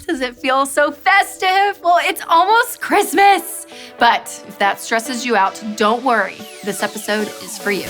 Does it feel so festive? Well, it's almost Christmas. But if that stresses you out, don't worry. This episode is for you.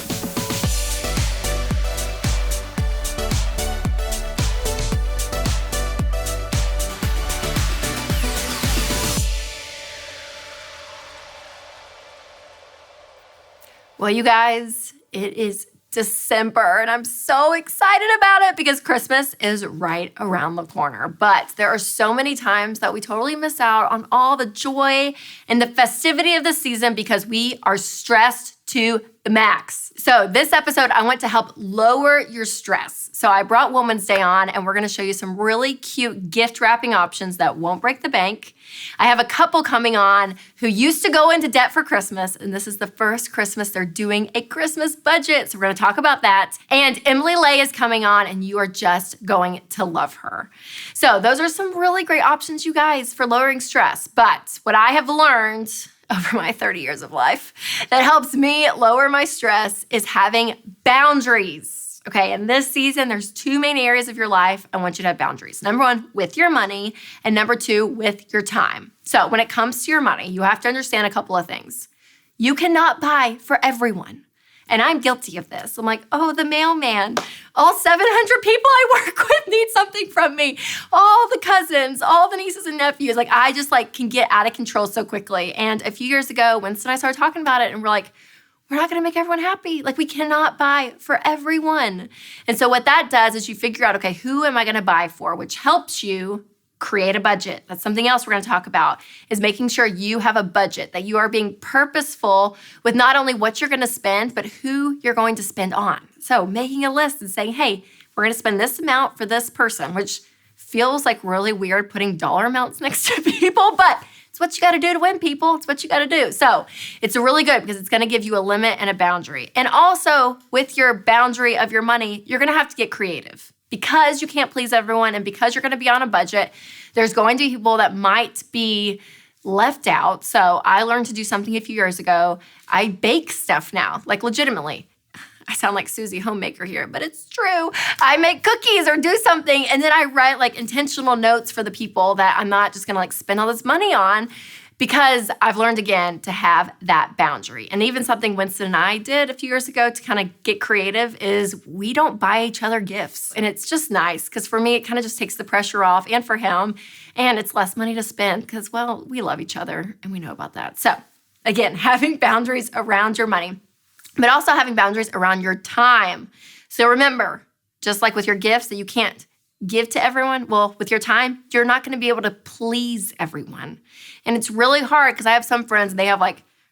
Well, you guys, it is December, and I'm so excited about it because Christmas is right around the corner. But there are so many times that we totally miss out on all the joy and the festivity of the season because we are stressed to the max. So this episode, I want to help lower your stress. So I brought Women's Day on, and we're gonna show you some really cute gift wrapping options that won't break the bank. I have a couple coming on who used to go into debt for Christmas, and this is the first Christmas they're doing a Christmas budget. So we're gonna talk about that. And Emily Lay is coming on, and you are just going to love her. So those are some really great options, you guys, for lowering stress. But what I have learned over my 30 years of life that helps me lower my stress is having boundaries. Okay, in this season, there's two main areas of your life I want you to have boundaries. Number one, with your money, and number two, with your time. So when it comes to your money, you have to understand a couple of things. You cannot buy for everyone. And I'm guilty of this. I'm like, oh, the mailman, all 700 people I work with need something from me. All the cousins, all the nieces and nephews. Like, I just can get out of control so quickly. And a few years ago, Winston and I started talking about it, and we're like, we're not gonna make everyone happy. Like, we cannot buy for everyone. And so what that does is you figure out, okay, who am I gonna buy for? Which helps you create a budget. That's something else we're gonna talk about, is making sure you have a budget, that you are being purposeful with not only what you're gonna spend, but who you're going to spend on. So making a list and saying, hey, we're gonna spend this amount for this person, which feels like really weird putting dollar amounts next to people, but it's what you gotta do to win, people. It's what you gotta do. So it's really good because it's gonna give you a limit and a boundary. And also with your boundary of your money, you're gonna have to get creative. Because you can't please everyone and because you're gonna be on a budget, there's going to be people that might be left out. So I learned to do something a few years ago. I bake stuff now, like legitimately. I sound like Susie Homemaker here, but it's true. I make cookies or do something, and then I write intentional notes for the people that I'm not just gonna spend all this money on, because I've learned again to have that boundary. And even something Winston and I did a few years ago to kind of get creative is we don't buy each other gifts. And it's just nice because for me, it kind of just takes the pressure off, and for him, and it's less money to spend because, well, we love each other and we know about that. So again, having boundaries around your money, but also having boundaries around your time. So remember, just like with your gifts that you can't give to everyone, well, with your time, you're not gonna be able to please everyone. And it's really hard because I have some friends, and they have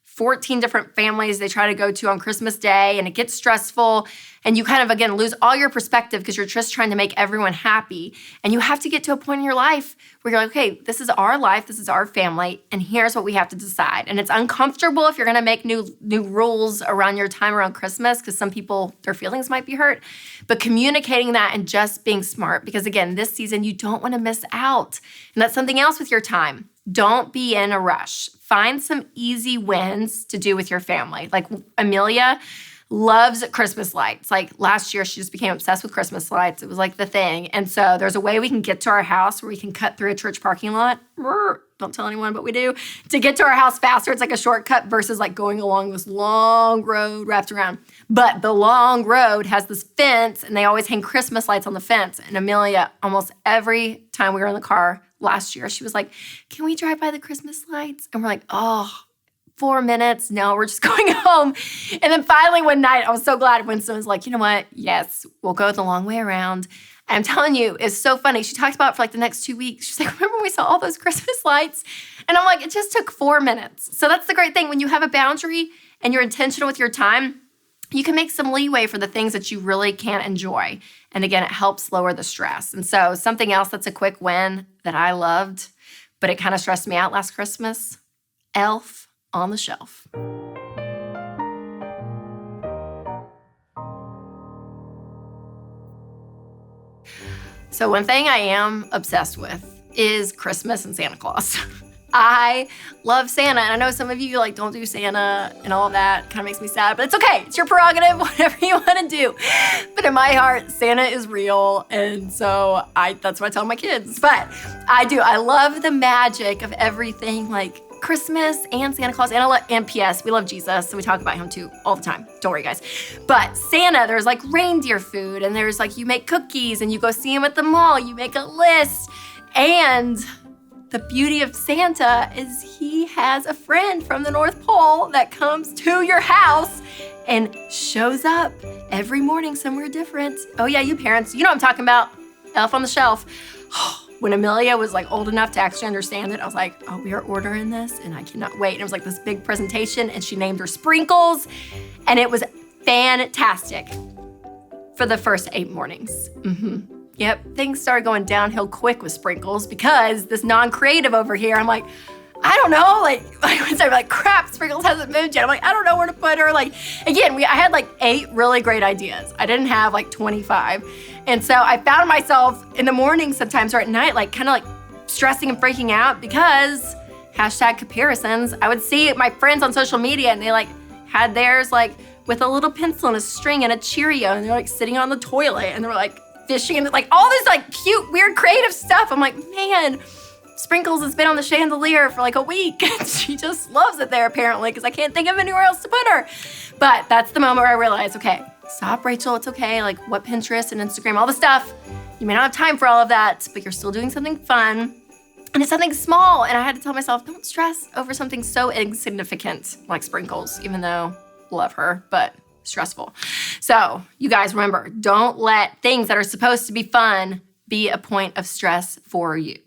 14 different families they try to go to on Christmas Day, and it gets stressful, and you kind of, again, lose all your perspective because you're just trying to make everyone happy. And you have to get to a point in your life where you're like, okay, this is our life, this is our family, and here's what we have to decide. And it's uncomfortable if you're gonna make new rules around your time around Christmas because some people, their feelings might be hurt. But communicating that and just being smart, because again, this season, you don't wanna miss out. And that's something else with your time. Don't be in a rush. Find some easy wins to do with your family. Like Amelia loves Christmas lights. Last year, she just became obsessed with Christmas lights. It was the thing. And so there's a way we can get to our house where we can cut through a church parking lot. Don't tell anyone, but we do. To get to our house faster, it's a shortcut versus going along this long road wrapped around. But the long road has this fence, and they always hang Christmas lights on the fence. And Amelia, almost every time we were in the car last year, she was like, can we drive by the Christmas lights? And we're like, oh, 4 minutes. No, we're just going home. And then finally one night, I was so glad Winston was like, you know what? Yes, we'll go the long way around. And I'm telling you, it's so funny. She talked about it for the next 2 weeks. She's like, remember when we saw all those Christmas lights? And I'm like, it just took 4 minutes. So that's the great thing. When you have a boundary and you're intentional with your time, you can make some leeway for the things that you really can't enjoy. And again, it helps lower the stress. And so something else that's a quick win that I loved, but it kind of stressed me out last Christmas, Elf on the Shelf. So one thing I am obsessed with is Christmas and Santa Claus. I love Santa. And I know some of you like don't do Santa and all of that. Kind of makes me sad, but it's okay. It's your prerogative, whatever you want to do. But in my heart, Santa is real. And so that's what I tell my kids. But I love the magic of everything, like Christmas and Santa Claus and P.S. We love Jesus, so we talk about him too all the time. Don't worry, guys. But Santa, there's like reindeer food, and there's like you make cookies, and you go see him at the mall. You make a list, and the beauty of Santa is he has a friend from the North Pole that comes to your house and shows up every morning somewhere different. Oh yeah, you parents, you know what I'm talking about. Elf on the Shelf. When Amelia was like old enough to actually understand it, I was like, oh, we are ordering this and I cannot wait. And it was like this big presentation and she named her Sprinkles and it was fantastic for the first 8 mornings. Yep, things started going downhill quick with Sprinkles because this non-creative over here, I'm like, I don't know, like crap, Sprinkles hasn't moved yet. I'm like, I don't know where to put her. Like, again, I had like 8 really great ideas. I didn't have like 25. And so I found myself in the morning sometimes or at night, like kind of like stressing and freaking out because #comparisons. I would see my friends on social media and they like had theirs like with a little pencil and a string and a Cheerio and they're like sitting on the toilet and they were like fishing and like all this like cute, weird, creative stuff. I'm like, man, Sprinkles has been on the chandelier for like a week and she just loves it there apparently because I can't think of anywhere else to put her. But that's the moment where I realized, okay, stop, Rachel, it's okay. Like what Pinterest and Instagram, all the stuff, you may not have time for all of that, but you're still doing something fun and it's something small. And I had to tell myself, don't stress over something so insignificant like Sprinkles, even though love her, but stressful. So you guys remember, don't let things that are supposed to be fun be a point of stress for you.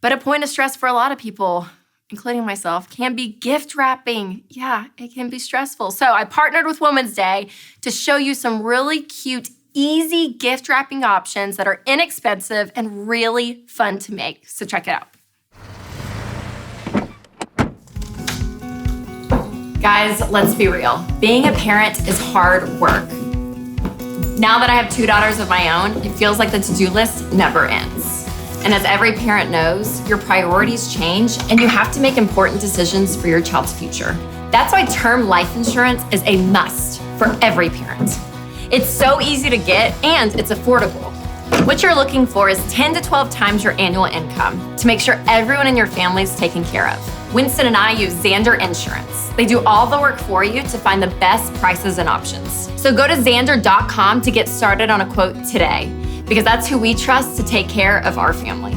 But a point of stress for a lot of people, including myself, can be gift wrapping. Yeah, it can be stressful. So I partnered with Women's Day to show you some really cute, easy gift wrapping options that are inexpensive and really fun to make. So check it out. Guys, let's be real. Being a parent is hard work. Now that I have 2 daughters of my own, it feels like the to-do list never ends. And as every parent knows, your priorities change and you have to make important decisions for your child's future. That's why term life insurance is a must for every parent. It's so easy to get and it's affordable. What you're looking for is 10 to 12 times your annual income to make sure everyone in your family is taken care of. Winston and I use Xander Insurance. They do all the work for you to find the best prices and options. So go to Xander.com to get started on a quote today, because that's who we trust to take care of our family.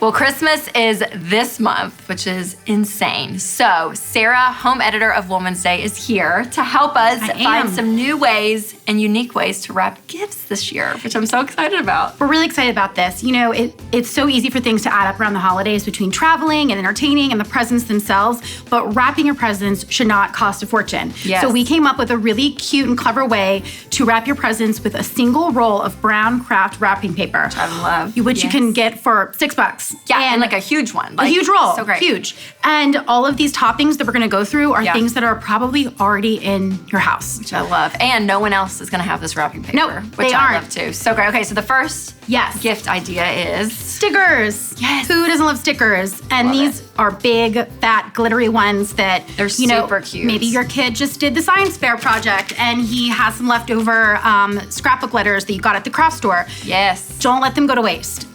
Well, Christmas is this month, which is insane. So Sarah, home editor of Women's Day, is here to help us find some new ways and unique ways to wrap gifts this year, which I'm so excited about. We're really excited about this. You know, it's so easy for things to add up around the holidays between traveling and entertaining and the presents themselves, but wrapping your presents should not cost a fortune. Yes. So we came up with a really cute and clever way to wrap your presents with a single roll of brown craft wrapping paper. Which I love. Which you can get for $6. Yeah, and like a huge one. Like, a huge roll. So great. Huge. And all of these toppings that we're gonna go through are things that are probably already in your house. Which I love. And no one else is gonna have this wrapping paper. Nope, which they I aren't. love too. So great. Okay, so the first gift idea is stickers. Yes. Who doesn't love stickers? And Love these are big, fat, glittery ones that they're super cute. Maybe your kid just did the science fair project and he has some leftover scrapbook letters that you got at the craft store. Yes. Don't let them go to waste.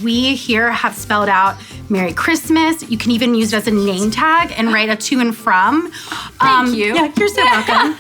We here have spelled out Merry Christmas. You can even use it as a name tag and write a to and from. Thank you. Yeah, you're so welcome.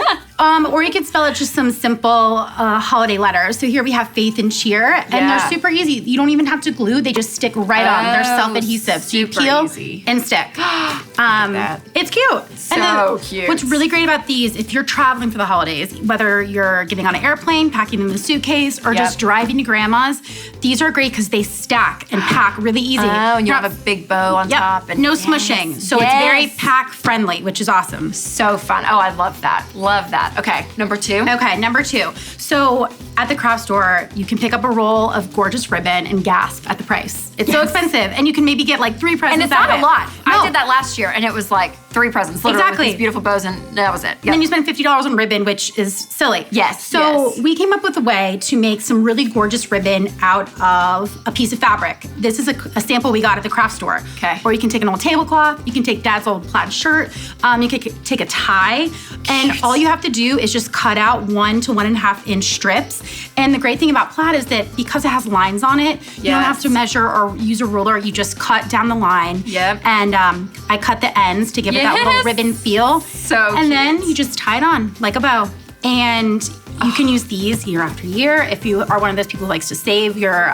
Or you could spell it just some simple holiday letters. So here we have faith and cheer, and they're super easy. You don't even have to glue. They just stick right on. They're self-adhesive. So you peel and stick. It's cute. So cute. What's really great about these, if you're traveling for the holidays, whether you're getting on an airplane, packing them in a suitcase, or just driving to grandma's, these are great because they stack and pack really easy. Oh, and you have a big bow on top. And no smushing. So it's very pack friendly, which is awesome. So fun. Oh, I love that. Love that. Okay, number 2. Okay, number 2. So at the craft store, you can pick up a roll of gorgeous ribbon and gasp at the price. It's so expensive. And you can maybe get like 3 presents. And it's not a lot. No. I did that last year and it was like 3 presents, literally, with these beautiful bows, and that was it. Yep. And then you spend $50 on ribbon, which is silly. Yes. So we came up with a way to make some really gorgeous ribbon out of a piece of fabric. This is a sample we got at the craft store. Okay. Or you can take an old tablecloth, you can take Dad's old plaid shirt, you can take a tie, and all you have to do is just cut out 1 to 1.5 inch strips. And the great thing about plaid is that because it has lines on it, you don't have to measure or use a ruler. You just cut down the line. Yep. And I cut the ends to give it that little ribbon feel. So And then you just tie it on like a bow. And you can use these year after year if you are one of those people who likes to save your,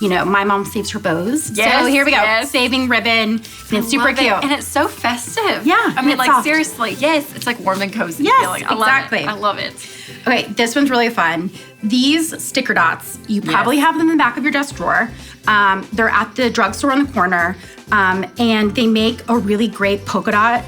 my mom saves her bows. Yes, so here we go, yes. saving ribbon, and it's super cute. And it's so festive. Yeah, I mean, it's like soft. seriously, yes, it's like warm and cozy feeling. I exactly. love it. Okay, this one's really fun. These sticker dots, you probably have them in the back of your desk drawer. They're at the drugstore on the corner, and they make a really great polka dot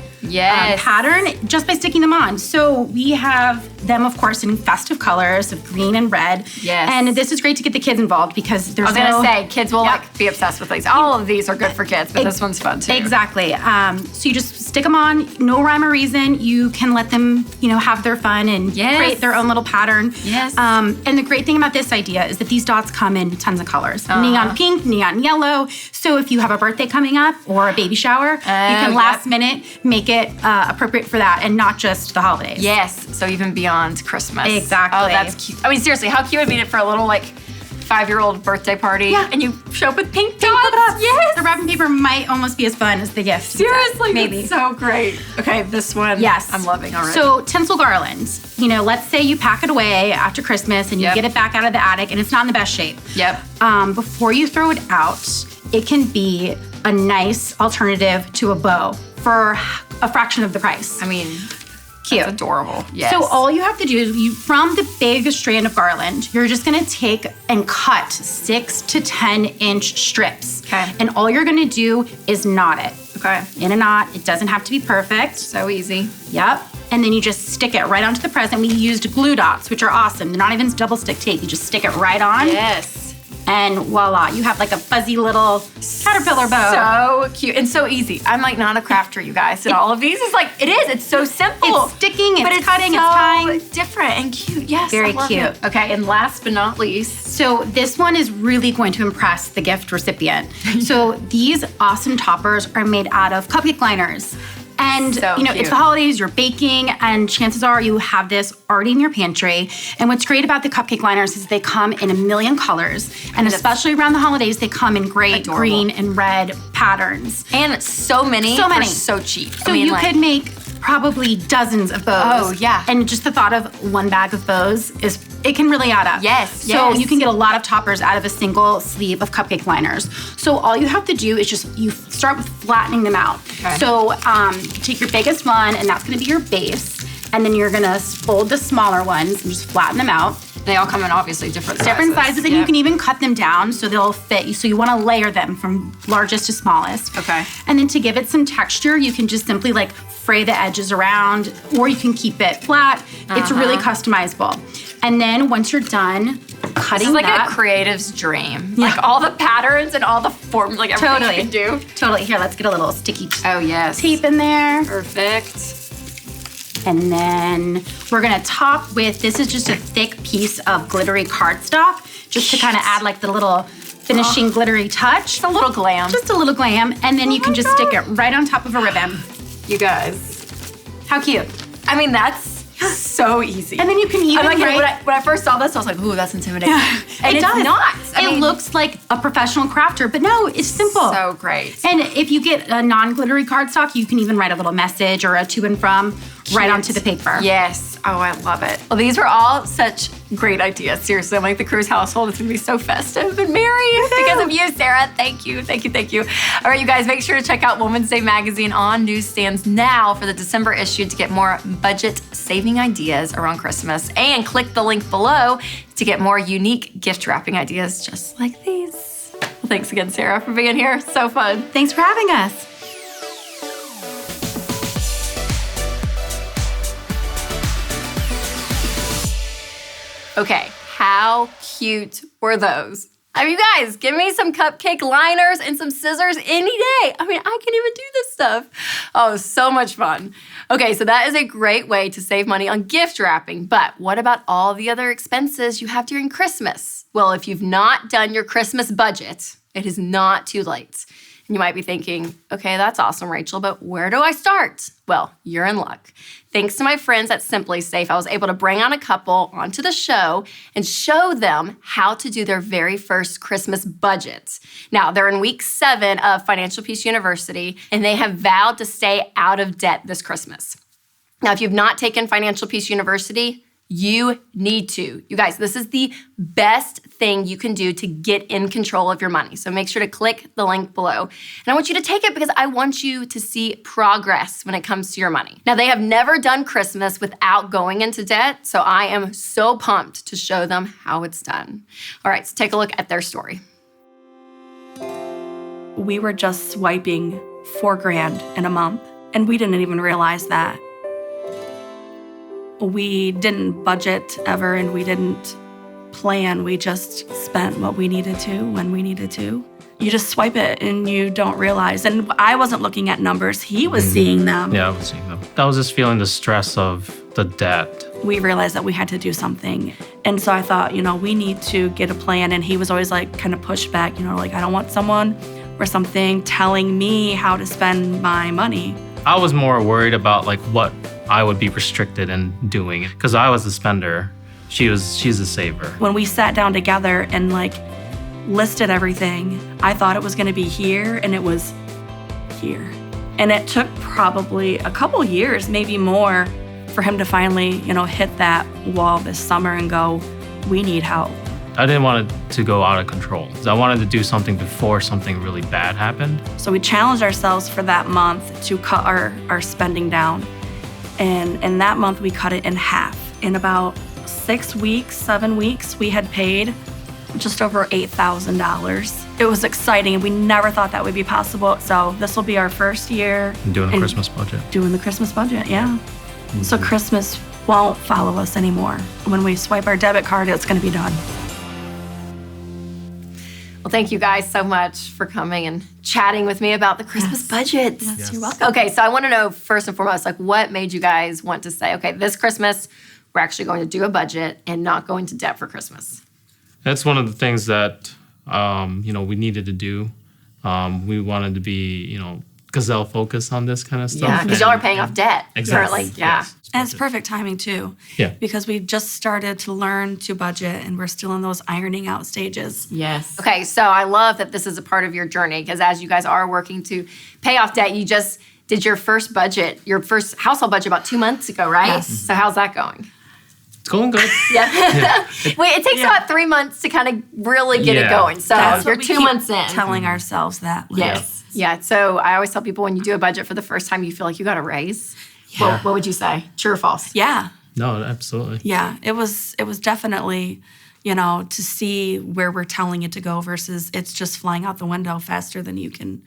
pattern just by sticking them on. So we have them, of course, in festive colors of green and red. Yes. And this is great to get the kids involved because there's I was gonna say, kids will like be obsessed with these. All of these are good for kids, but this one's fun too. Exactly. So you just stick them on, no rhyme or reason. You can let them, have their fun and create their own little pattern. Yes. And the great thing about this idea is that these dots come in tons of colors. Neon pink, neon yellow. So if you have a birthday coming up or a baby shower, you can last minute make it appropriate for that and not just the holidays. Yes. So even beyond Christmas. Exactly. Oh, that's cute. I mean, seriously, how cute would it be for a little 5-year-old birthday party? Yeah. And you show up with pink dots. Yes. The wrapping paper might almost be as fun as the gift. Seriously, maybe. That's so great. Okay, this one. Yes. I'm loving already. So tinsel garlands. Let's say you pack it away after Christmas and you get it back out of the attic and it's not in the best shape. Yep. Before you throw it out, it can be a nice alternative to a bow for a fraction of the price. I mean, cute. That's adorable. Yes. So all you have to do is from the big strand of garland, you're just gonna take and cut 6 to 10 inch strips. Okay. And all you're gonna do is knot it. Okay. In a knot. It doesn't have to be perfect. So easy. Yep. And then you just stick it right onto the present. We used glue dots, which are awesome. They're not even double stick tape. You just stick it right on. Yes. And voila, you have like a fuzzy little caterpillar bow. So cute and so easy. I'm not a crafter, you guys. And all of these is it's so simple. It's sticking, but it's cutting, so it's tying. different and cute. Yes, Very I love cute. it. Okay, and last but not least. So this one is really going to impress the gift recipient. So these awesome toppers are made out of cupcake liners. And So it's cute. the holidays, you're baking, and chances are you have this already in your pantry. And what's great about the cupcake liners is they come in a million colors. And especially around the holidays, they come in great Adorable. green and red patterns. And so many. So many. For so cheap. So you could make probably dozens of bows. Oh, yeah. And just the thought of one bag of bows it can really add up. Yes, So yes. you can get a lot of toppers out of a single sleeve of cupcake liners. So all you have to do is you start with flattening them out. Okay. So take your biggest one, and that's gonna be your base. And then you're gonna fold the smaller ones and just flatten them out. They all come in obviously different sizes. Different sizes, and you can even cut them down so they'll fit. So you wanna layer them from largest to smallest. Okay. And then to give it some texture, you can just simply fray the edges around, or you can keep it flat. It's really customizable. And then once you're done cutting This is that, a creative's dream. Yeah. All the patterns and all the forms, everything Totally. you can do. Totally. Here, let's get a little sticky Oh, yes. tape in there. Perfect. And then we're gonna top with, this is just a thick piece of glittery cardstock, just to kind of add the little finishing glittery touch. Just a little glam. Just a little glam. And then you can just stick it right on top of a ribbon. You guys. How cute. I mean, that's so easy. And then you can even, when I first saw this, I was like, ooh, that's intimidating. And it it's does. not. It looks like a professional crafter, but no, it's simple. So great. And if you get a non-glittery cardstock, you can even write a little message or a to and from right onto the paper. Yes. Oh, I love it. Well, these were all such great ideas. Seriously, I'm the Cruze household is gonna be so festive and merry because of you, Sarah. Thank you, thank you, thank you. All right, you guys, make sure to check out Woman's Day magazine on newsstands now for the December issue to get more budget saving ideas around Christmas, and click the link below to get more unique gift wrapping ideas just like these. Well, thanks again, Sarah, for being here. So fun. Thanks for having us. Okay, How cute were those? I mean, you guys, give me some cupcake liners and some scissors any day. I mean, I can even do this stuff. Oh, so much fun. Okay, so that is a great way to save money on gift wrapping. But what about all the other expenses you have during Christmas? Well, if you've not done your Christmas budget, it is not too late. And you might be thinking, okay, that's awesome, Rachel, but where do I start? Well, you're in luck. Thanks to my friends at Simply Safe, I was able to bring on a couple onto the show and show them how to do their very first Christmas budget. Now, they're in week 7 of Financial Peace University, and they have vowed to stay out of debt this Christmas. Now, if you've not taken Financial Peace University, you need to. You guys, this is the best thing you can do to get in control of your money. So make sure to click the link below. And I want you to take it because I want you to see progress when it comes to your money. Now, they have never done Christmas without going into debt, so I am so pumped to show them how it's done. All right, so take a look at their story. We were just swiping $4,000 in a month, and we didn't even realize that. We didn't budget ever, and we didn't plan. We just spent what we needed to when we needed to. You just swipe it and you don't realize. And I wasn't looking at numbers. He was seeing them. Yeah, I was seeing them. I was just feeling the stress of the debt. We realized that we had to do something. And so I thought, we need to get a plan. And he was always like kind of pushed back, like, I don't want someone or something telling me how to spend my money. I was more worried about like what I would be restricted in doing because I was the spender. She's a saver. When we sat down together and like listed everything, I thought it was going to be here, and it was here. And it took probably a couple years, maybe more, for him to finally, hit that wall this summer and go, we need help. I didn't want it to go out of control. I wanted to do something before something really bad happened. So we challenged ourselves for that month to cut our spending down. And in that month, we cut it in half. In about 7 weeks, we had paid just over $8,000. It was exciting, and we never thought that would be possible. So this will be our first year. Doing the Christmas budget. Doing the Christmas budget, yeah. Mm-hmm. So Christmas won't follow us anymore. When we swipe our debit card, it's going to be done. Well, thank you guys so much for coming and chatting with me about the Christmas budget. Yes, you're welcome. Okay, so I want to know first and foremost, like what made you guys want to say, okay, this Christmas, we're actually going to do a budget and not go into debt for Christmas? That's one of the things that, we needed to do. We wanted to be, gazelle focused on this kind of stuff. Yeah, because y'all are paying off debt Exactly. currently. Yeah. Yes. And it's perfect timing too. Yeah. Because we just started to learn to budget, and we're still in those ironing out stages. Yes. Okay, so I love that this is a part of your journey because as you guys are working to pay off debt, you just did your first budget, your first household budget about 2 months ago, right? Yes. So how's that going? It's going good. Yeah. Wait, it takes about 3 months to kind of really get it going. So That's you're what we 2 keep months in. telling ourselves that. like, Yes. Yeah. So I always tell people when you do a budget for the first time, you feel like you got a raise. Yeah. What would you say? True or false? Yeah. No, absolutely. Yeah. It was definitely, to see where we're telling it to go versus it's just flying out the window faster than you can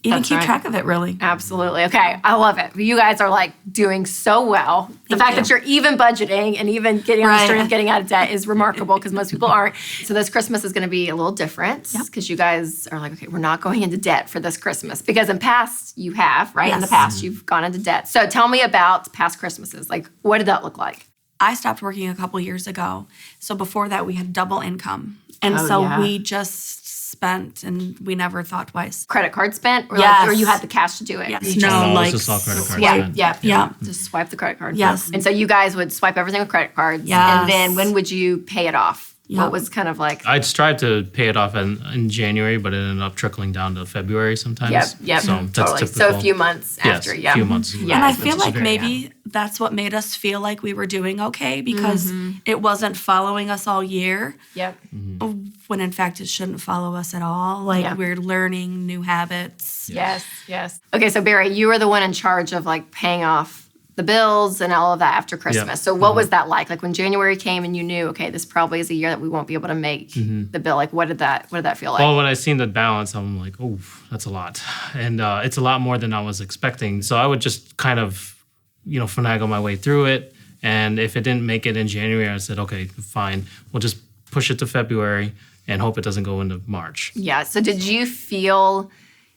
even That's keep right. track of it, really. Absolutely. Okay. I love it. You guys are like doing so well. The fact that you're even budgeting and even getting on the Right. stream of getting out of debt is remarkable because most people aren't. So this Christmas is going to be a little different because you guys are like, okay, we're not going into debt for this Christmas because in past you have, right? In the Yes. past you've gone into debt. So tell me about past Christmases. Like what did that look like? I stopped working a couple years ago. So before that, we had double income. And Oh, so yeah. we just spent, and we never thought twice. Credit card spent? Or, Yes. or you had the cash to do it? Yes. You No, just- No, like, it's just all credit card Yeah, spend. yeah, Yeah. Just swipe the credit card. Yes. And so you guys would swipe everything with credit cards. Yes. And then when would you pay it off? Yeah. What was kind of like? I'd strive to pay it off in January, but it ended up trickling down to February sometimes. Yep, So that's totally. typical. So a few months after, Yes, yeah. a few months. Yeah. And I which feel is like great, maybe that's what made us feel like we were doing okay because it wasn't following us all year, Yep. when in fact it shouldn't follow us at all. Like Yeah. we're learning new habits. Yes, yes. Okay, so Barry, you were the one in charge of like paying off the bills and all of that after Christmas. So what was that like? Like when January came and you knew, okay, this probably is a year that we won't be able to make the bill. Like what did that feel like? Well, when I seen the balance, I'm like, oh, that's a lot. And it's a lot more than I was expecting. So I would just kind of, finagle my way through it And if it didn't make it in January, I said, okay, fine. We'll just push it to February and hope it doesn't go into March. Yeah. So did you feel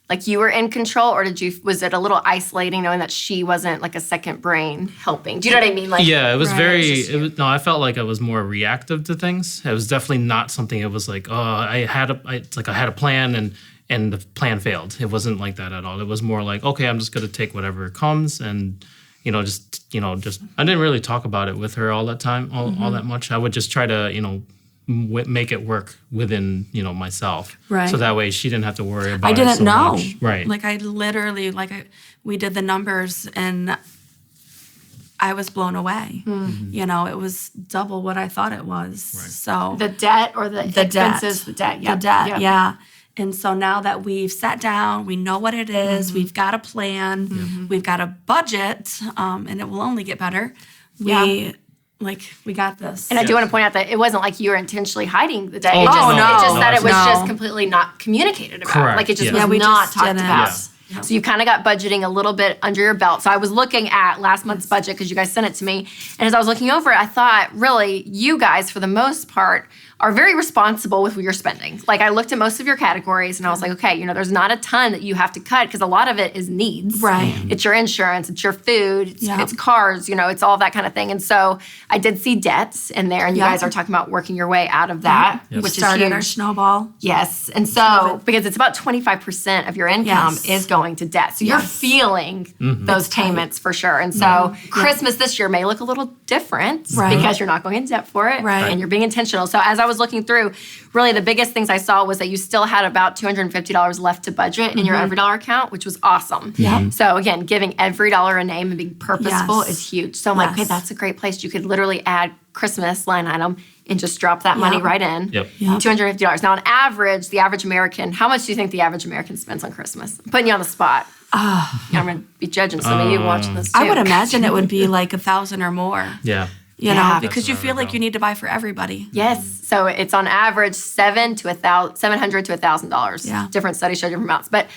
like you were in control, or was it a little isolating knowing that she wasn't like a second brain helping? Do you know what I mean? Like, yeah, it was right, I felt like I was more reactive to things. It was definitely not something, it was like, oh, I had a plan and the plan failed. It wasn't like that at all. It was more like, okay, I'm just going to take whatever comes and, just I didn't really talk about it with her all that time, all that much. I would just try to, make it work within, myself. Right. So that way she didn't have to worry about it. I didn't so know. much. Right. Like I literally, we did the numbers and I was blown away. It was double what I thought it was. Right. So the debt or the expenses, debt. The debt, yeah. The debt, yeah. And so now that we've sat down, we know what it is, we've got a plan, we've got a budget, and it will only get better. We got this. And I do want to point out that it wasn't like you were intentionally hiding the debt. Oh, It just, no. it just that it was No. just completely not communicated about. Correct. Like it just Yeah. was we not just talked didn't. about. Yeah. So you kind of got budgeting a little bit under your belt. So I was looking at last month's budget because you guys sent it to me. And as I was looking over it, I thought, really, you guys, for the most part, are very responsible with your spending. Like I looked at most of your categories and I was like, okay, there's not a ton that you have to cut because a lot of it is needs. Right. It's your insurance, it's your food, Yeah. it's cars, it's all that kind of thing. And so I did see debts in there, and you Yeah. guys are talking about working your way out of that, Yep. which started is our huge. snowball. Yes. And so, because it's about 25% of your income Yes. is going to debt. So you're Yes. feeling those payments for sure. And so Christmas this year may look a little different Right. because you're not going in debt for it. Right. And you're being intentional. So as I was looking through, really the biggest things I saw was that you still had about $250 left to budget in your every dollar account, which was awesome. Yeah. So again, giving every dollar a name and being purposeful Yes. is huge. So I'm like, okay, Yes. that's a great place. You could literally add Christmas line item and just drop that money right in. Yep. Yep. $250. Now, on average, the average American, how much do you think the average American spends on Christmas? I'm putting you on the spot. I'm going to be judging some of you watching this too. I would imagine it would be like 1,000 or more. Yeah. Yeah. Because you That's feel what I like you need to buy for everybody. Yes. So it's on average $700 to $1,000. Yeah. Different studies show different amounts. But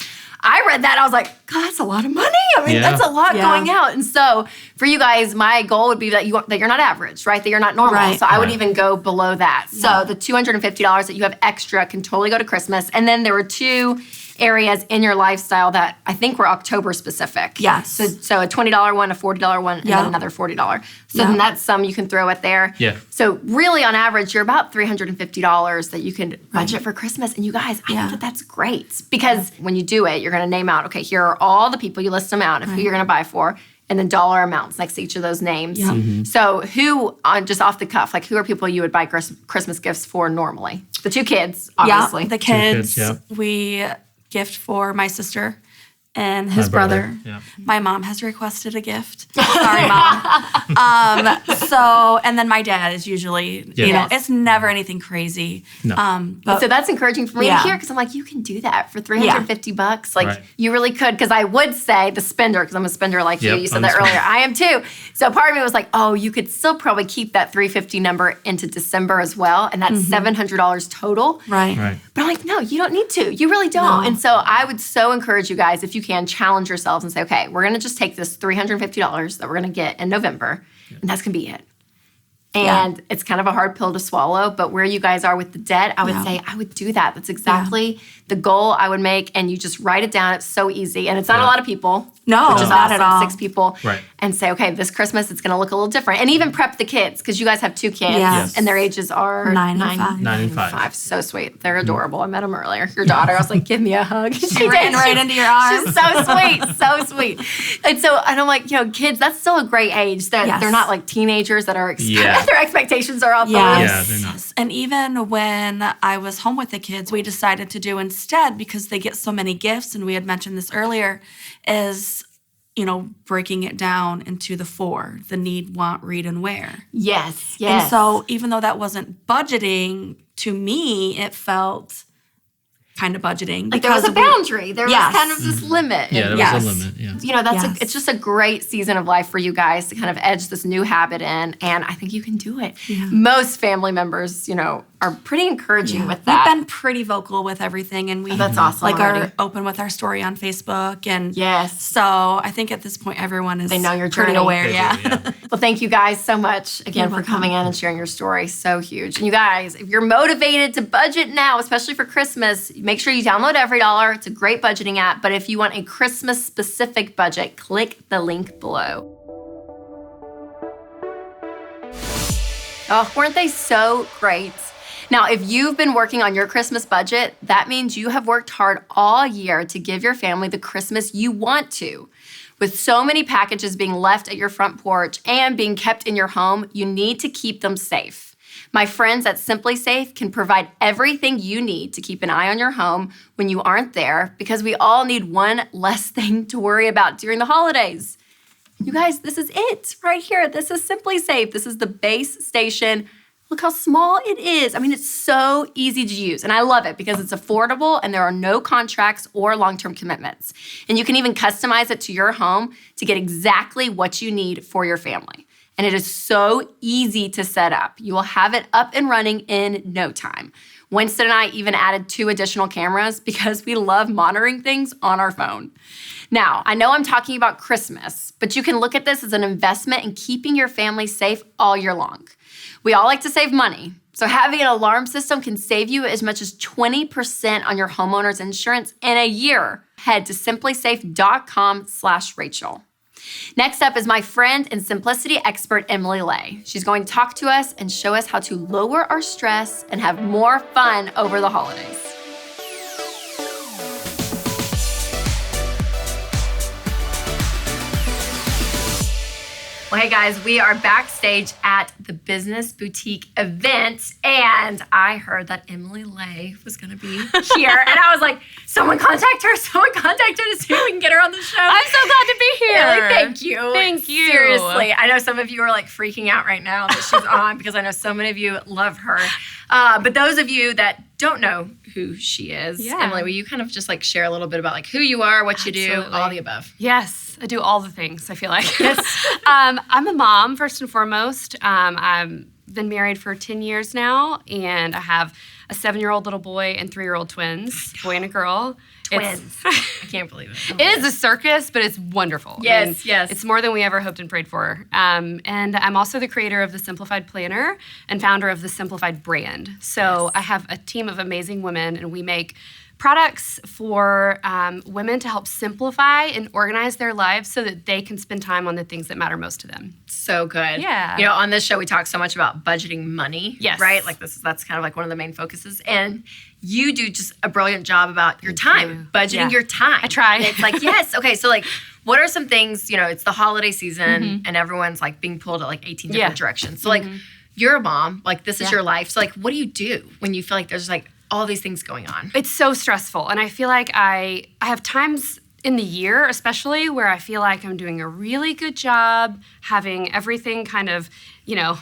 I read that, I was like, God, that's a lot of money. I mean, Yeah. that's a lot Yeah. going out. And so for you guys, my goal would be that you're not average, right? That you're not normal. Right. So I would Right. even go below that. So the $250 that you have extra can totally go to Christmas. And then there were two areas in your lifestyle that I think were October specific. Yes. So a $20 one, a $40 one, and Yeah. then another $40. So Yeah. then that's some you can throw it there. Yeah. So really, on average, you're about $350 that you can budget for Christmas. And you guys, I Yeah. think that that's great because when you do it, you're going to name out, okay, here are all the people, you list them out of who you're going to buy for, and then dollar amounts next to each of those names. Yeah. So who, just off the cuff, like who are people you would buy Christmas gifts for normally? The two kids, obviously. Yeah, the kids. kids, yeah. We gift for my sister and his My brother, brother. yeah. My mom has requested a gift. Sorry, Mom. And then my dad is usually, Yes. it's never anything crazy. No. But So that's encouraging for me Yeah. to hear because I'm like, you can do that for $350. Like Right. you really could. Because I would say the spender, because I'm a spender like you. Yep, You said I'm that a spender. earlier. I am too. So part of me was like, oh, you could still probably keep that $350 number into December as well, and that's $700 total. right. Right. But I'm like, no, you don't need to. You really don't. And so I would so encourage you guys, if you can, challenge yourselves and say, okay, we're going to just take this $350 that we're going to get in November, and that's going to be it. And it's kind of a hard pill to swallow, but where you guys are with the debt, I would Yeah. say I would do that. That's exactly the goal I would make, and you just write it down. It's so easy, and it's not a lot of people. No, which is not awesome. at all. 6 people. Right. And say, okay, this Christmas it's going to look a little different, and even prep the kids because you guys have 2 kids, Yes. and their ages are 9 and 5. 9 and 5. So sweet. They're adorable. I met them earlier. Your daughter, I was like, give me a hug. She ran right into your arms. She's so sweet. So sweet. And I'm like, kids, that's still a great age. That Yes. they're not like teenagers that are Yeah. their expectations are off the Yes. roof. Yeah, they're not. And even when I was home with the kids, we decided to do instead, because they get so many gifts, and we had mentioned this earlier, is, breaking it down into the 4, the need, want, read, and wear. Yes. And so even though that wasn't budgeting, to me, it felt kind of budgeting. Like there was a boundary. There was kind of this limit. Yeah, there was a limit. Yeah. You know, it's just a great season of life for you guys to kind of edge this new habit in. And I think you can do it. Yeah. Most family members, you know, are pretty encouraging with that. We've been pretty vocal with everything, and that's awesome. Like are open with our story on Facebook, and so I think at this point everyone is they know you're pretty aware. Yeah. Well, thank you guys so much again for coming in and sharing your story. So huge. And you guys, if you're motivated to budget now, especially for Christmas, make sure you download EveryDollar. It's a great budgeting app. But if you want a Christmas specific budget, click the link below. Oh, weren't they so great? Now, if you've been working on your Christmas budget, that means you have worked hard all year to give your family the Christmas you want to. With so many packages being left at your front porch and being kept in your home, you need to keep them safe. My friends at Simply Safe can provide everything you need to keep an eye on your home when you aren't there, because we all need one less thing to worry about during the holidays. You guys, this is it right here. This is Simply Safe. This is the base station. Look how small it is. I mean, it's so easy to use, and I love it because it's affordable and there are no contracts or long-term commitments. And you can even customize it to your home to get exactly what you need for your family. And it is so easy to set up. You will have it up and running in no time. Winston and I even added 2 additional cameras because we love monitoring things on our phone. Now, I know I'm talking about Christmas, but you can look at this as an investment in keeping your family safe all year long. We all like to save money, so having an alarm system can save you as much as 20% on your homeowner's insurance in a year. Head to simplysafe.com/Rachel. Next up is my friend and simplicity expert, Emily Lay. She's going to talk to us and show us how to lower our stress and have more fun over the holidays. Well, hey guys, we are backstage at the Business Boutique event, and I heard that Emily Lay was going to be here, and I was like, someone contact her so we can get her on the show. I'm so glad to be here. Yeah, like, thank you. Thank you. Seriously. I know some of you are like freaking out right now that she's on because I know so many of you love her. But those of you that don't know who she is, Emily, will you kind of just like share a little bit about like who you are, what you do, all the above? Yes, I do all the things, I feel like. Yes. I'm a mom, first and foremost. I've been married for 10 years now, and I have a 7-year-old little boy and 3-year-old twins, boy and a girl. Twins. I can't believe it. It is a circus, but it's wonderful. Yes, yes. It's more than we ever hoped and prayed for. And I'm also the creator of the Simplified Planner and founder of the Simplified brand. So I have a team of amazing women, and we make products for women to help simplify and organize their lives so that they can spend time on the things that matter most to them. So good. Yeah. You know, on this show, we talk so much about budgeting money. Yes. Right? Like that's kind of like one of the main focuses. And you do just a brilliant job about your time, budgeting your time. I try. And it's like, yes. Okay. So like, what are some things, you know, it's the holiday season and everyone's like being pulled at like 18 different directions. So like, you're a mom, like this is your life. So like, what do you do when you feel like there's like all these things going on? It's so stressful. And I feel like I have times in the year, especially, where I feel like I'm doing a really good job having everything kind of, you know,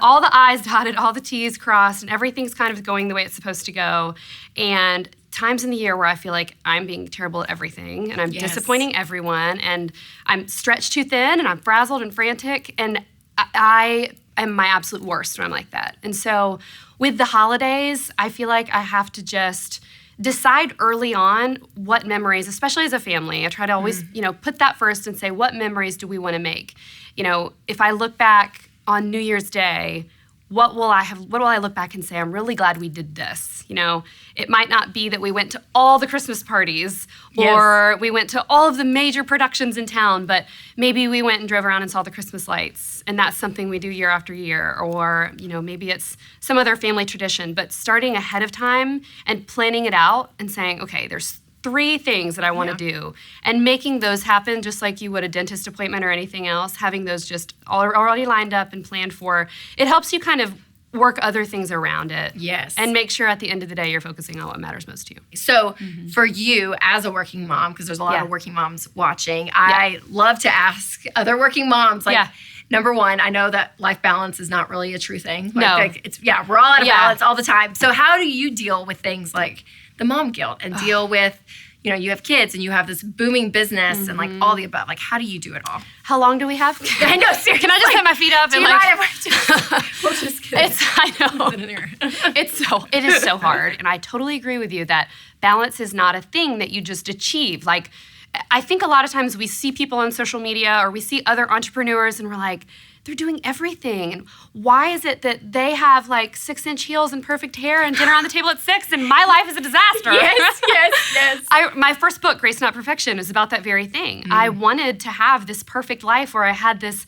all the I's dotted, all the T's crossed, and everything's kind of going the way it's supposed to go. And times in the year where I feel like I'm being terrible at everything and I'm disappointing everyone and I'm stretched too thin and I'm frazzled and frantic. And I am my absolute worst when I'm like that. And so with the holidays, I feel like I have to just decide early on what memories, especially as a family, I try to always, you know, put that first and say, what memories do we want to make? You know, if I look back on New Year's Day, what will I look back and say, I'm really glad we did this? You know, it might not be that we went to all the Christmas parties or we went to all of the major productions in town, but maybe we went and drove around and saw the Christmas lights, and that's something we do year after year. Or, you know, maybe it's some other family tradition, but starting ahead of time and planning it out and saying, okay, there's 3 things that I want to do, and making those happen just like you would a dentist appointment or anything else, having those just already lined up and planned for. It helps you kind of work other things around it. Yes. And make sure at the end of the day you're focusing on what matters most to you. So for you as a working mom, because there's a lot of working moms watching, I love to ask other working moms, like, number one, I know that life balance is not really a true thing. Like, No. like it's we're all out of balance all the time. So how do you deal with things like the mom guilt and deal with, you have kids and you have this booming business and like all the above. Like, how do you do it all? How long do we have? I know, seriously. Can I just put my feet up Do and you like? mind if we're just kidding. I know. It is so hard. And I totally agree with you that balance is not a thing that you just achieve. Like, I think a lot of times we see people on social media or we see other entrepreneurs and we're like, they're doing everything. And why is it that they have like 6-inch heels and perfect hair and dinner on the table at 6 and my life is a disaster? Yes. My first book, Grace Not Perfection, is about that very thing. I wanted to have this perfect life where I had this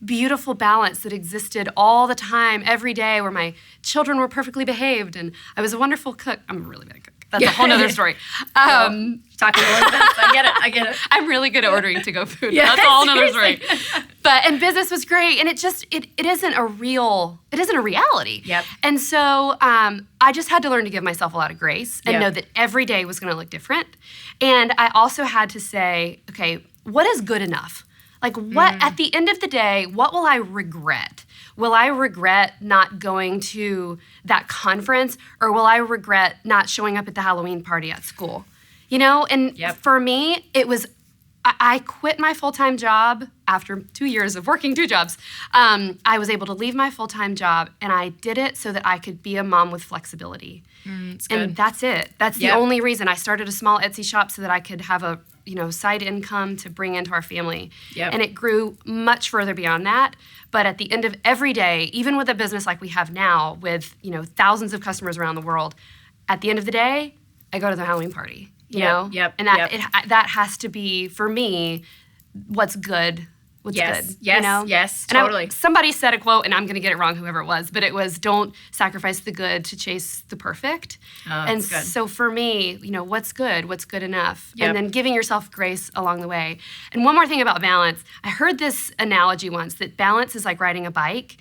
beautiful balance that existed all the time, every day, where my children were perfectly behaved and I was a wonderful cook. I'm a really bad cook. That's a whole nother story. Talking Elizabeth, I get it. I'm really good at ordering to-go food. Yeah, That's a whole nother story. And business was great, and it isn't a reality. Yep. And so I just had to learn to give myself a lot of grace and Yep. know that every day was going to look different. And I also had to say, okay, what is good enough? Like, what at the end of the day, what will I regret? Will I regret not going to that conference, or will I regret not showing up at the Halloween party at school? And for me, it was, I quit my full-time job after 2 years of working 2 jobs. I was able to leave my full-time job, and I did it so that I could be a mom with flexibility. And that's it. That's the only reason. I started a small Etsy shop so that I could have a side income to bring into our family. Yep. And it grew much further beyond that. But at the end of every day, even with a business like we have now with, thousands of customers around the world, at the end of the day, I go to the Halloween party, you know? Yep. And that has to be, for me, what's good. What's good. Yes, And totally. somebody said a quote, and I'm going to get it wrong, whoever it was, but it was, don't sacrifice the good to chase the perfect. And that's good. so for me, what's good enough? Yep. And then giving yourself grace along the way. And one more thing about balance. I heard this analogy once, that balance is like riding a bike.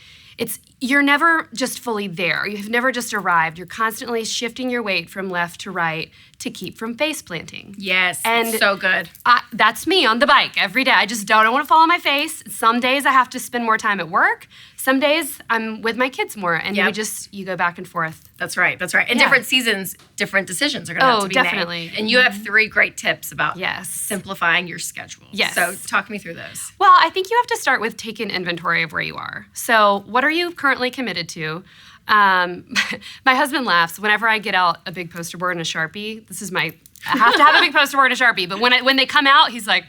You're never just fully there. You've never just arrived. You're constantly shifting your weight from left to right to keep from face planting. Yes, And so good. That's me on the bike every day. I just don't want to fall on my face. Some days I have to spend more time at work. Some days I'm with my kids more, and you go back and forth. That's right. And Yeah. different seasons, different decisions are going to have to be definitely. made. And you have 3 great tips about Yes. simplifying your schedule. Yes. So talk me through those. Well, I think you have to start with taking inventory of where you are. So what are you currently committed to? My husband laughs whenever I get out a big poster board and a Sharpie. I have to have a big poster board and a Sharpie, but when they come out, he's like,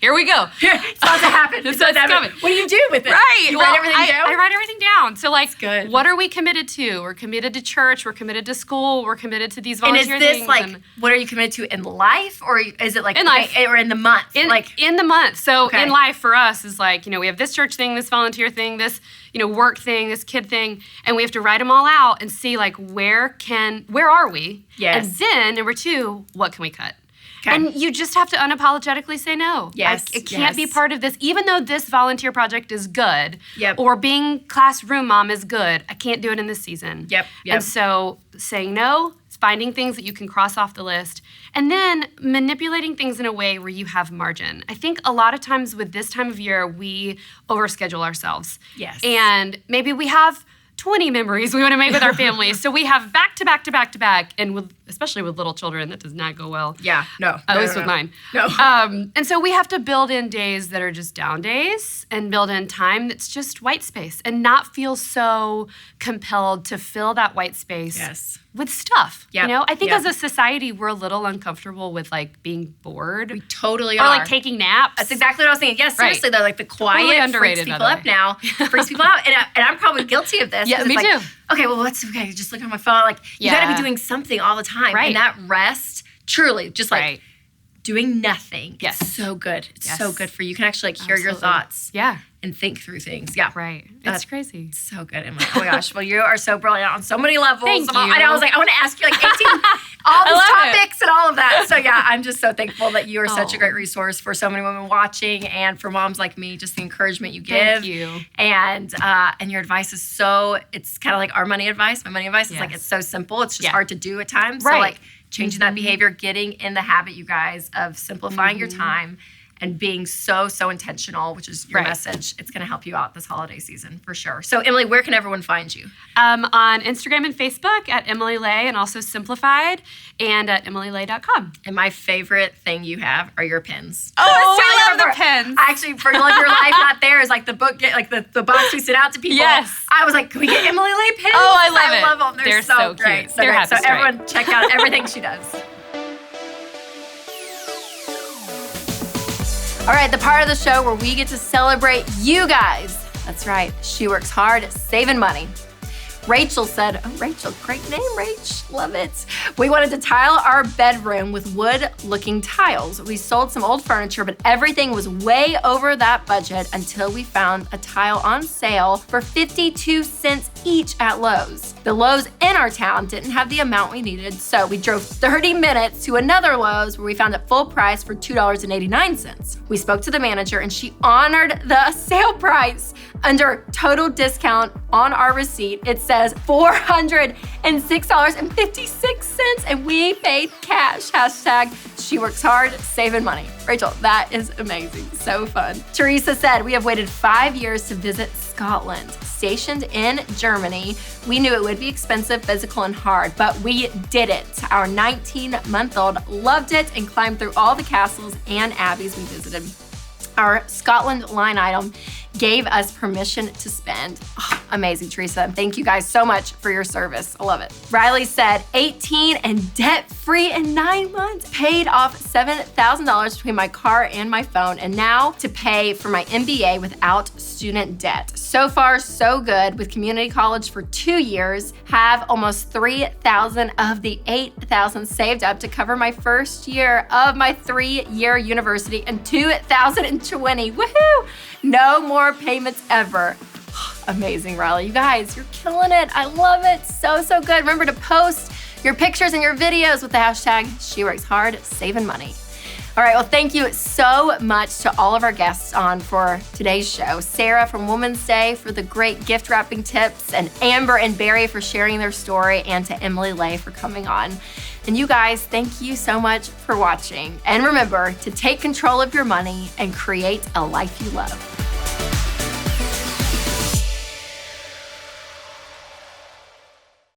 here we go. It's about to happen. It's about to happen. What do you do with it? Right. You Well, write everything down? I write everything down. So, like, good. what are we committed to? We're committed to church. We're committed to school. We're committed to these And volunteer is this things. like, what are you committed to in life, or is it like In life. or in the month? In the month. So Okay. in life for us is like, we have this church thing, this volunteer thing, this, work thing, this kid thing, and we have to write them all out and see like, where are we? Yes. And then number 2, what can we cut? Okay. And you just have to unapologetically say no. Yes, It can't be yes. part of this, even though this volunteer project is good, Yep. or being classroom mom is good, I can't do it in this season. Yep. And so saying no, finding things that you can cross off the list, and then manipulating things in a way where you have margin. I think a lot of times with this time of year, we overschedule ourselves. Yes. And maybe we have 20 memories we want to make with our family. So we have back to back to back to back, and especially with little children, that does not go well. Yeah, no. At least with mine. No. And so we have to build in days that are just down days and build in time that's just white space and not feel so compelled to fill that white space Yes. with stuff. Yep. I think Yep. as a society, we're a little uncomfortable with like being bored We totally or are. like taking naps. That's exactly what I was thinking. Yes, seriously, though, like the quiet Totally underrated, freaks by people the up way. now, freaks people out, and I'm probably guilty of this. Yeah, 'cause me it's like, too. Okay, well, just look on my phone. Like you got to Yeah. be doing something all the time, Right. and that rest, truly, just like Right. doing nothing. Yes. It's so good. It's Yes. so good for you. You can actually like hear your Absolutely. thoughts Yeah. and think through things. Yeah, Right. That's It's crazy. so good. I'm like, oh my gosh. Well, you are so brilliant on so many levels. Thank I know. you. I was like, I want to ask you like 18, all these love it. topics and all of that. So yeah, I'm just so thankful that you are such a great resource for so many women watching, and for moms like me. Just the encouragement you give. Thank you. And your advice is it's kind of like our money advice. My money advice is like, Yes. it's so simple. It's just Yeah. hard to do at times. Right. So like changing that behavior, getting in the habit, you guys, of simplifying your time and being so intentional, which is your Right. message. It's going to help you out this holiday season for sure. So Emily, where can everyone find you? On Instagram and Facebook at Emily Lay, and also Simplified, and at emilylay.com. And my favorite thing you have are your pins. Oh, I love the remember- pins. Actually, for Live Your Life Not There is like the book, like the box we sent out to people. Yes. I was like, can we get Emily Lay pins? Oh, I love it. I love them. They're so cute. great. So They're great. happy So straight. everyone check out everything she does. All right, the part of the show where we get to celebrate you guys. That's right. She works hard saving money. Rachel said, oh, Rachel, great name, Rach. Love it. We wanted to tile our bedroom with wood-looking tiles. We sold some old furniture, but everything was way over that budget until we found a tile on sale for 52 cents each at Lowe's. The Lowe's in our town didn't have the amount we needed, so we drove 30 minutes to another Lowe's where we found it full price for $2.89. We spoke to the manager and she honored the sale price. Under total discount on our receipt, it says $406.56, and we paid cash. Hashtag she works hard saving money. Rachel, that is amazing. So fun. Teresa said, we have waited 5 years to visit Scotland. Stationed in Germany, we knew it would be expensive, physical, and hard, but we did it. Our 19-month-old loved it and climbed through all the castles and abbeys we visited. Our Scotland line item gave us permission to spend. Oh, amazing, Teresa. And thank you guys so much for your service. I love it. Riley said 18 and debt-free in 9 months. Paid off $7,000 between my car and my phone, and now to pay for my MBA without student debt. So far, so good. With community college for 2 years, have almost 3,000 of the 8,000 saved up to cover my first year of my 3-year university in 2020. Woohoo! No more payments ever. Amazing, Riley. You guys, you're killing it. I love it. So good. Remember to post your pictures and your videos with the hashtag She Works Hard Saving Money. All right, well, thank you so much to all of our guests on for today's show. Sarah from Women's Day for the great gift wrapping tips, and Amber and Barry for sharing their story, and to Emily Lay for coming on. And you guys, thank you so much for watching. And remember to take control of your money and create a life you love.